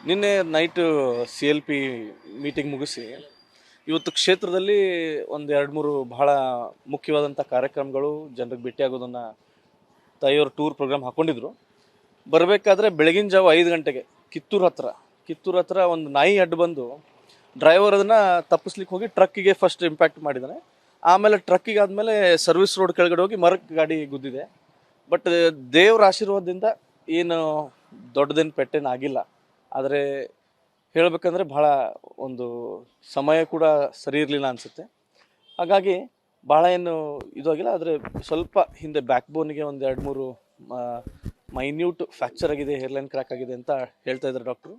ನಿನ್ನೆ night CLP meeting ಮುಗಿಸಿ ಇವತ್ತು ಕ್ಷೇತ್ರದಲ್ಲಿ ಒಂದು ಎರಡು ಮೂರು ಬಹಳ ಮುಖ್ಯವಾದಂಥ ಕಾರ್ಯಕ್ರಮಗಳು ಜನರಿಗೆ ಭೇಟಿಯಾಗೋದನ್ನು ತಾಯಿಯವರು ಟೂರ್ ಪ್ರೋಗ್ರಾಮ್ ಹಾಕ್ಕೊಂಡಿದ್ರು. ಬರಬೇಕಾದ್ರೆ ಬೆಳಗಿನ ಜಾವ 5 ಗಂಟೆಗೆ ಕಿತ್ತೂರು ಹತ್ರ ಒಂದು ನಾಯಿ ಅಡ್ಡು ಬಂದು ಡ್ರೈವರ್ ಅದನ್ನು ತಪ್ಪಿಸ್ಲಿಕ್ಕೆ ಹೋಗಿ ಟ್ರಕ್ಕಿಗೆ ಫಸ್ಟ್ ಇಂಪ್ಯಾಕ್ಟ್ ಮಾಡಿದ್ದಾನೆ. ಆಮೇಲೆ ಟ್ರಕ್ಕಿಗೆ ಆದಮೇಲೆ ಸರ್ವಿಸ್ ರೋಡ್ ಕೆಳಗಡೆ ಹೋಗಿ ಮರಕ್ಕೆ ಗಾಡಿ ಗುದ್ದಿದೆ. ಬಟ್ ದೇವರ ಆಶೀರ್ವಾದದಿಂದ ಏನು ದೊಡ್ಡದೇನು ಪೆಟ್ಟೇನು ಆಗಿಲ್ಲ. ಆದರೆ ಹೇಳಬೇಕಂದ್ರೆ ಭಾಳ ಒಂದು ಸಮಯ ಕೂಡ ಸರಿ ಇರಲಿಲ್ಲ ಅನಿಸುತ್ತೆ. ಹಾಗಾಗಿ ಭಾಳ ಏನು ಇದು ಆಗಿಲ್ಲ. ಆದರೆ ಸ್ವಲ್ಪ ಹಿಂದೆ ಬ್ಯಾಕ್ ಬೋನಿಗೆ ಒಂದು 2-3 ಮೈನ್ಯೂಟ್ ಫ್ರ್ಯಾಕ್ಚರ್ ಆಗಿದೆ, ಹೇರ್ಲೈನ್ ಕ್ರ್ಯಾಕ್ ಆಗಿದೆ ಅಂತ ಹೇಳ್ತಾ ಇದ್ದಾರೆ ಡಾಕ್ಟ್ರು.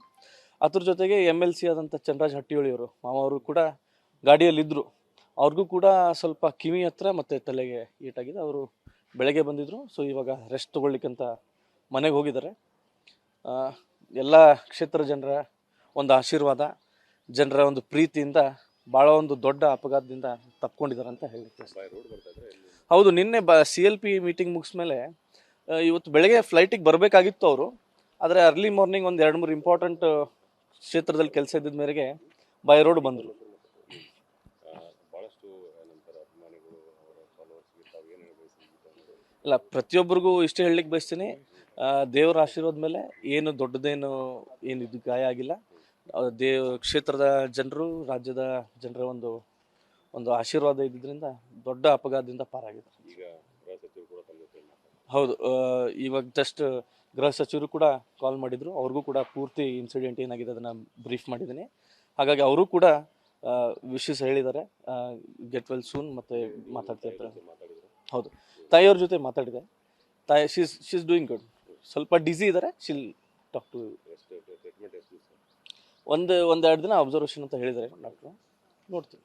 ಅದ್ರ ಜೊತೆಗೆ MLC ಆದಂಥ ಚಂದ್ರರಾಜ್ ಹಟ್ಟಿಹೊಳಿಯವರು ಮಾವರು ಕೂಡ ಗಾಡಿಯಲ್ಲಿದ್ದರು. ಅವ್ರಿಗೂ ಕೂಡ ಸ್ವಲ್ಪ ಕಿವಿ ಹತ್ರ ಮತ್ತು ತಲೆಗೆ ಏಟಾಗಿದೆ. ಅವರು ಬೆಳಗ್ಗೆ ಬಂದಿದ್ದರು. ಸೊ ಇವಾಗ ರೆಸ್ಟ್ ತೊಗೊಳ್ಲಿಕ್ಕಂತ ಮನೆಗೆ ಹೋಗಿದ್ದಾರೆ. ಎಲ್ಲ ಕ್ಷೇತ್ರ ಜನರ ಒಂದು ಆಶೀರ್ವಾದ, ಜನರ ಒಂದು ಪ್ರೀತಿಯಿಂದ ಭಾಳ ಒಂದು ದೊಡ್ಡ ಅಪಘಾತದಿಂದ ತಪ್ಕೊಂಡಿದ್ದಾರೆ ಅಂತ ಹೇಳ್ತಾರೆ. ಹೌದು, ನಿನ್ನೆ CLP ಮೀಟಿಂಗ್ ಮುಗಿಸ್ಮೇಲೆ ಇವತ್ತು ಬೆಳಗ್ಗೆ ಫ್ಲೈಟಿಗೆ ಬರಬೇಕಾಗಿತ್ತು ಅವರು. ಆದರೆ ಅರ್ಲಿ ಮಾರ್ನಿಂಗ್ ಒಂದು 2-3 ಇಂಪಾರ್ಟೆಂಟ್ ಕ್ಷೇತ್ರದಲ್ಲಿ ಕೆಲಸ ಇದ್ದಿದ್ದ ಮೇರೆಗೆ ಬೈ ರೋಡ್ ಬಂದರು. ಇಲ್ಲ, ಪ್ರತಿಯೊಬ್ಬರಿಗೂ ಇಷ್ಟೇ ಹೇಳಲಿಕ್ಕೆ ಬಯಸ್ತೀನಿ, ದೇವರ ಆಶೀರ್ವಾದ ಮೇಲೆ ಏನು ದೊಡ್ಡದೇನು ಏನಿದು ಗಾಯ ಆಗಿಲ್ಲ. ಕ್ಷೇತ್ರದ ಜನರು, ರಾಜ್ಯದ ಜನರ ಒಂದು ಆಶೀರ್ವಾದ ಇದ್ದಿದ್ದರಿಂದ ದೊಡ್ಡ ಅಪಘಾತದಿಂದ ಪಾರಾಗಿದೆ. ಹೌದು, ಇವಾಗ ಜಸ್ಟ್ ಗೃಹ ಸಚಿವರು ಕೂಡ ಕಾಲ್ ಮಾಡಿದರು. ಅವ್ರಿಗೂ ಕೂಡ ಪೂರ್ತಿ ಇನ್ಸಿಡೆಂಟ್ ಏನಾಗಿದೆ ಅದನ್ನು ಬ್ರೀಫ್ ಮಾಡಿದ್ದೀನಿ. ಹಾಗಾಗಿ ಅವರು ಕೂಡ ವಿಶಸ್ ಹೇಳಿದ್ದಾರೆ, ಗೆಟ್ ವೆಲ್ ಸೂನ್ ಮತ್ತು ಮಾತಾಡ್ತಾ ಇರ್ತಾರೆ. ಹೌದು, ತಾಯಿಯವ್ರ ಜೊತೆ ಮಾತಾಡಿದೆ. ತಾಯಿ ಶೀಸ್ ಡೂಯಿಂಗ್ ಗುಡ್. ಸ್ವಲ್ಪ ಡಿಸಿ ಇದ್ದಾರೆ. ಶಿಲ್ ಟಾಕ್ ಟು ಒಂದು 2 ದಿನ ಅಬ್ಸರ್ವೇಷನ್ ಅಂತ ಹೇಳಿದ್ದಾರೆ ಡಾಕ್ಟ್ರು. ನೋಡ್ತೀವಿ.